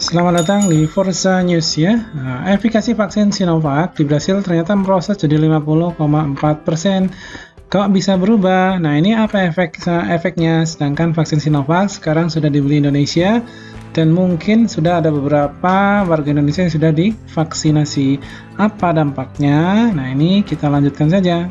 Selamat datang di Forza News ya. Efikasi vaksin Sinovac di Brasil ternyata merosot jadi 50,4%. Kok bisa berubah? Nah, ini apa efeknya? Sedangkan vaksin Sinovac sekarang sudah dibeli Indonesia dan mungkin sudah ada beberapa warga Indonesia yang sudah divaksinasi. Apa dampaknya? Nah, ini kita lanjutkan saja.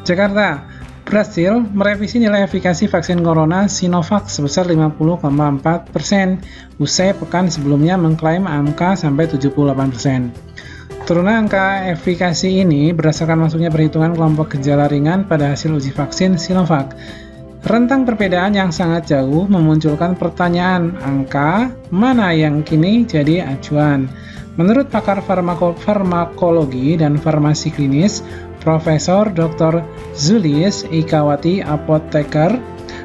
Jakarta, Brasil merevisi nilai efikasi vaksin corona Sinovac sebesar 50,4%, usai pekan sebelumnya mengklaim angka sampai 78%. Turunan angka efikasi ini berdasarkan masuknya perhitungan kelompok gejala ringan pada hasil uji vaksin Sinovac. Rentang perbedaan yang sangat jauh memunculkan pertanyaan angka mana yang kini jadi acuan. Menurut pakar farmakologi dan farmasi klinis, Profesor Dr. Zulis Ikawati Apoteker,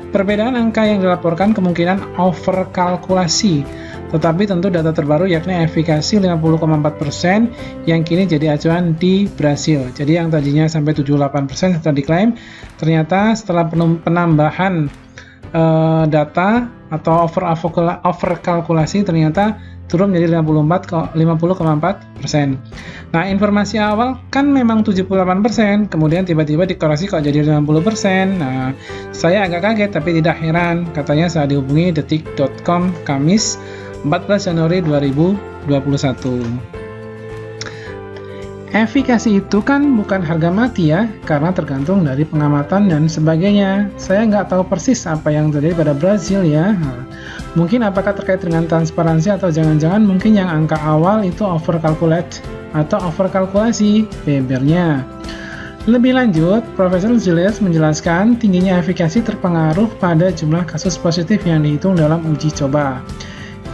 perbedaan angka yang dilaporkan kemungkinan overkalkulasi, tetapi tentu data terbaru yakni efikasi 50,4% yang kini jadi acuan di Brasil. Jadi yang tadinya sampai 78% setelah diklaim, ternyata setelah penambahan data atau overkalkulasi ternyata turun menjadi 50,4%. Nah, informasi awal kan memang 78%, kemudian tiba-tiba dikoreksi kok jadi 50%. Nah, saya agak kaget tapi tidak heran, katanya saat dihubungi detik.com Kamis 14 Januari 2021. Efikasi itu kan bukan harga mati ya, karena tergantung dari pengamatan dan sebagainya. Saya nggak tahu persis apa yang terjadi pada Brasil ya. Mungkin apakah terkait dengan transparansi atau jangan-jangan mungkin yang angka awal itu overcalculate atau overkalkulasi bebernya. Lebih lanjut, Profesor Julius menjelaskan tingginya efikasi terpengaruh pada jumlah kasus positif yang dihitung dalam uji coba.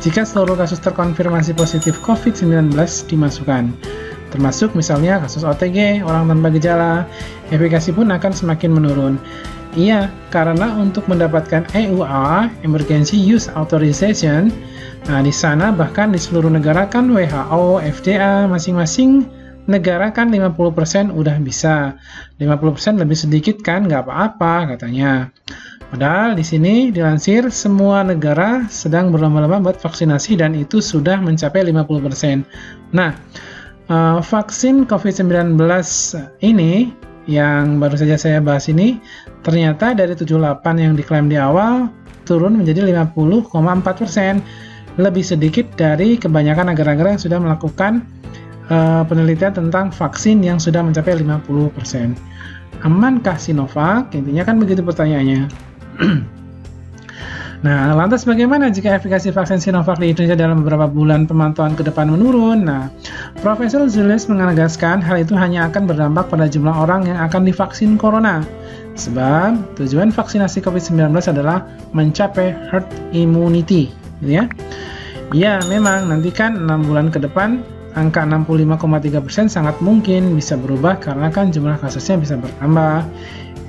Jika seluruh kasus terkonfirmasi positif COVID-19 dimasukkan, termasuk misalnya kasus OTG, orang tanpa gejala, efikasi pun akan semakin menurun. Iya, karena untuk mendapatkan EUA, Emergency Use Authorization, nah di sana bahkan di seluruh negara kan WHO, FDA, masing-masing negara kan 50% udah bisa. 50% lebih sedikit kan, nggak apa-apa katanya. Padahal di sini dilansir semua negara sedang berlomba-lomba buat vaksinasi dan itu sudah mencapai 50%. Nah, vaksin COVID-19 ini yang baru saja saya bahas ini, ternyata dari 78 yang diklaim di awal turun menjadi 50,4%, lebih sedikit dari kebanyakan negara-negara yang sudah melakukan penelitian tentang vaksin yang sudah mencapai 50%. Amankah Sinovac? Intinya kan begitu pertanyaannya. Nah, lantas bagaimana jika efikasi vaksin Sinovac di Indonesia dalam beberapa bulan pemantauan ke depan menurun? Nah, Profesor Zulis menegaskan hal itu hanya akan berdampak pada jumlah orang yang akan divaksin corona. Sebab tujuan vaksinasi COVID-19 adalah mencapai herd immunity, gitu ya. Ya, memang nanti kan 6 bulan ke depan angka 65,3% sangat mungkin bisa berubah karena kan jumlah kasusnya bisa bertambah.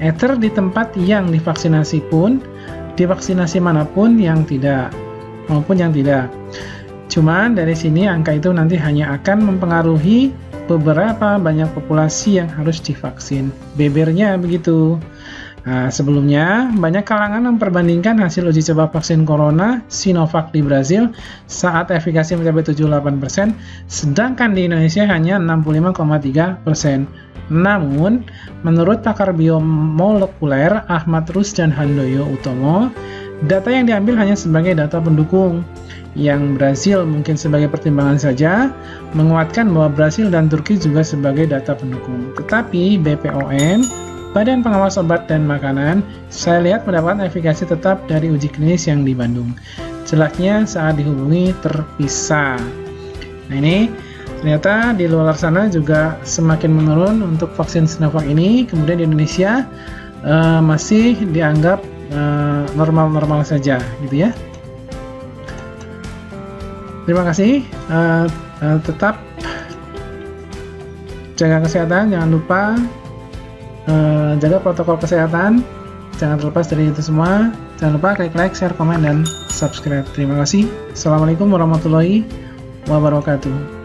Ether di tempat yang divaksinasi pun divaksinasi manapun yang tidak maupun yang tidak. Cuman dari sini angka itu nanti hanya akan mempengaruhi beberapa banyak populasi yang harus divaksin. Bebernya begitu. Nah, sebelumnya banyak kalangan memperbandingkan hasil uji coba vaksin corona Sinovac di Brasil saat efikasi mencapai 78%, sedangkan di Indonesia hanya 65,3%. Namun, menurut pakar biomolekuler Ahmad Rus dan Handoyo Utomo, data yang diambil hanya sebagai data pendukung. Yang Brasil mungkin sebagai pertimbangan saja, menguatkan bahwa Brasil dan Turki juga sebagai data pendukung. Tetapi BPOM, Badan Pengawas Obat dan Makanan, saya lihat mendapatkan efikasi tetap dari uji klinis yang di Bandung. Jelasnya saat dihubungi terpisah. Nah ini, ternyata di luar sana juga semakin menurun untuk vaksin Sinovac ini, kemudian di Indonesia masih dianggap normal-normal saja, gitu ya. Terima kasih, tetap jaga kesehatan, jangan lupa jaga protokol kesehatan, jangan terlepas dari itu semua. Jangan lupa klik like, share, komen, dan subscribe. Terima kasih. Assalamualaikum warahmatullahi wabarakatuh.